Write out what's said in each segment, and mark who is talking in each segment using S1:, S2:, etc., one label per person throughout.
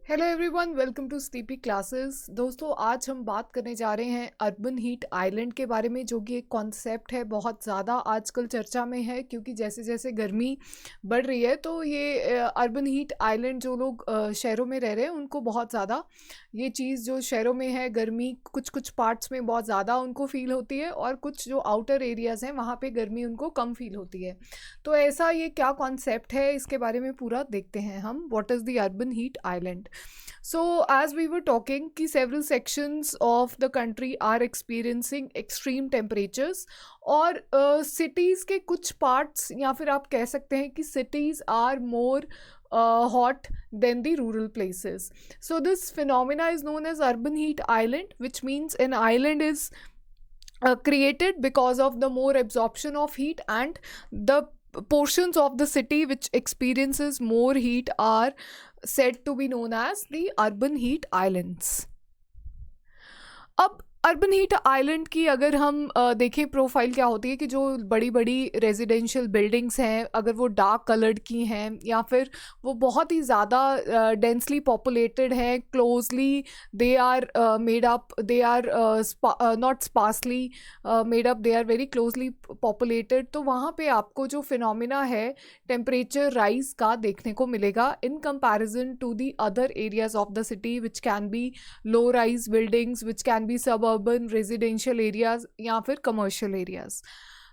S1: Hello everyone, welcome to sleepy classes. दोस्तों, आज हम बात करने जा रहे हैं अर्बन हीट आइलैंड के बारे में, जो कि एक कॉन्सेप्ट है, बहुत ज़्यादा आजकल चर्चा में है क्योंकि जैसे जैसे गर्मी बढ़ रही है तो ये अर्बन हीट आइलैंड जो लोग शहरों में रह रहे हैं उनको बहुत ज़्यादा ये चीज़ जो शहरों में है, गर्मी कुछ कुछ पार्ट्स में बहुत ज़्यादा उनको फील होती है और कुछ जो आउटर एरियाज़ हैं वहाँ पे गर्मी उनको कम फील होती है। तो ऐसा ये क्या कॉन्सेप्ट है, इसके बारे में पूरा देखते हैं हम। What is the urban heat island? So, as we were talking, कि several sections of the country are experiencing extreme temperatures और cities के कुछ parts या फिर आप कह सकते हैं कि cities are more hot than the rural places. So, this phenomena is known as urban heat island, which means an island is created because of the more absorption of heat, and the portions of the city which experiences more heat are said to be known as the urban heat islands. अब urban heat island की अगर हम देखें profile क्या होती है कि जो बड़ी बड़ी रेजिडेंशियल बिल्डिंग्स हैं, अगर वो डार्क कलर्ड की हैं या फिर वो बहुत ही ज़्यादा डेंसली पॉपुलेटेड हैं, closely they are made up, they are not sparsely made up, they are very closely populated, तो वहाँ पे आपको जो फिनोमिना है टेम्परेचर राइज का देखने को मिलेगा in comparison to the other areas of the city, which can be low rise buildings, which can be suburban residential areas या फिर commercial areas.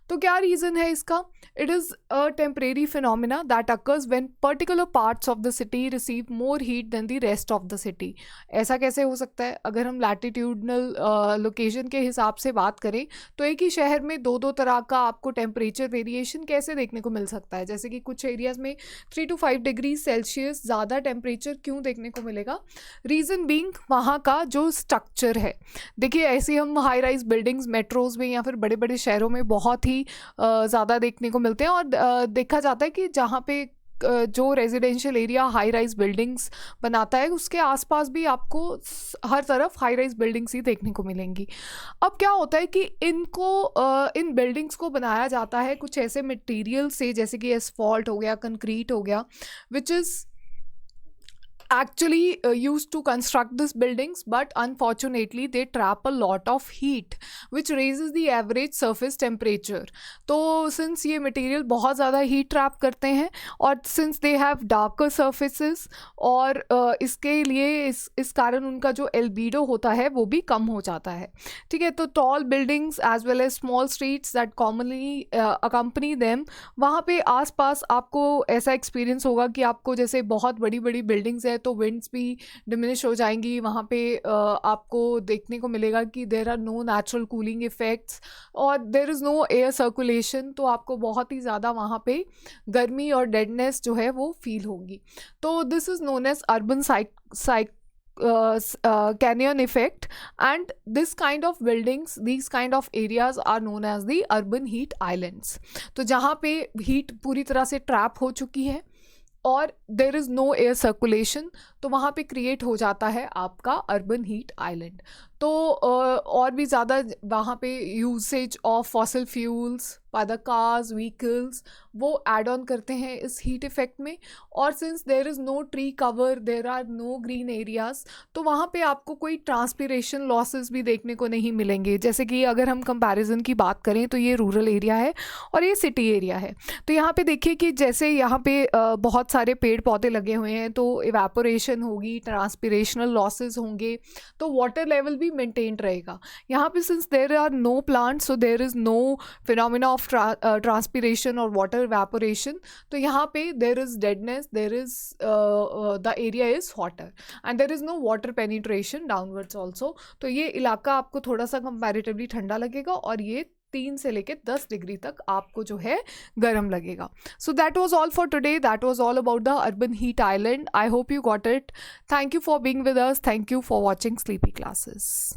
S1: तो क्या रीज़न है इसका? It is a temporary phenomena that occurs when particular parts of the city receive more heat than the rest of the city. ऐसा कैसे हो सकता है? अगर हम लैटिट्यूडनल लोकेशन के हिसाब से बात करें तो एक ही शहर में दो दो तरह का आपको टेम्परेचर वेरिएशन कैसे देखने को मिल सकता है? जैसे कि कुछ एरियाज़ में 3 to 5 डिग्री सेल्सियस ज़्यादा टेम्परेचर क्यों देखने को मिलेगा? रीज़न बीइंग वहाँ का जो स्ट्रक्चर है। देखिए, ऐसे हम हाई राइज बिल्डिंग्स मेट्रोज़ में या फिर बड़े बड़े शहरों में बहुत ही ज़्यादा देखने को मिलते हैं और देखा जाता है कि जहाँ पे जो residential area high rise buildings बनाता है उसके आसपास भी आपको हर तरफ हाई राइज बिल्डिंग्स ही देखने को मिलेंगी। अब क्या होता है कि इन बिल्डिंग्स को बनाया जाता है कुछ ऐसे मटेरियल से, जैसे कि एसफॉल्ट हो गया, कंक्रीट हो गया, which is actually used to construct these buildings, but unfortunately they trap a lot of heat which raises the average surface temperature. तो since ये material बहुत ज़्यादा heat trap करते हैं और since they have darker surfaces और इसके लिए इस कारण उनका जो albedo होता है वो भी कम हो जाता है। ठीक है, तो tall buildings as well as small streets that commonly accompany them, वहाँ पे आसपास आपको ऐसा experience होगा कि आपको जैसे बहुत बड़ी बड़ी buildings है तो विंड्स भी डिमिनिश हो जाएंगी, वहाँ पे आपको देखने को मिलेगा कि there are no natural cooling effects और there is no air circulation, तो आपको बहुत ही ज़्यादा वहाँ पे गर्मी और डेडनेस जो है वो फील होगी। तो this is known as urban canyon effect, and this kind of buildings, these kind of areas are known as the urban heat islands. तो जहाँ पे हीट पूरी तरह से ट्रैप हो चुकी है और there is no air circulation, तो वहाँ पे क्रिएट हो जाता है आपका अर्बन हीट आइलैंड। तो और भी ज़्यादा वहाँ पे usage of fossil fuels by the cars, vehicles, वो एड ऑन करते हैं इस हीट इफ़ेक्ट में। और since there is no tree cover, there are no green areas, तो वहाँ पे आपको कोई ट्रांसपिरेशन लॉसेस भी देखने को नहीं मिलेंगे। जैसे कि अगर हम कंपैरिजन की बात करें तो ये रूरल एरिया है और ये सिटी एरिया है, तो यहाँ पे देखिए कि जैसे यहाँ पे बहुत सारे पेड़ पौधे लगे हुए हैं तो इवेपोरेशन होगी, ट्रांसपिरेशनल लॉसेस होंगे, तो वाटर लेवल भी मेंटेन रहेगा। यहाँ पे since there are no plants, so there is no phenomena of transpiration और वाटर इवेपोरेशन, तो यहाँ पे there is deadness, there is the area is hotter and there is no water penetration downwards also. तो ये इलाका आपको थोड़ा सा कंपैरेटिवली ठंडा लगेगा और ये 3 से लेकर 10 डिग्री तक आपको जो है गर्म लगेगा। So that was all for today, that was all about the urban heat island. I hope you got it. Thank you for being with us, thank you for watching sleepy classes.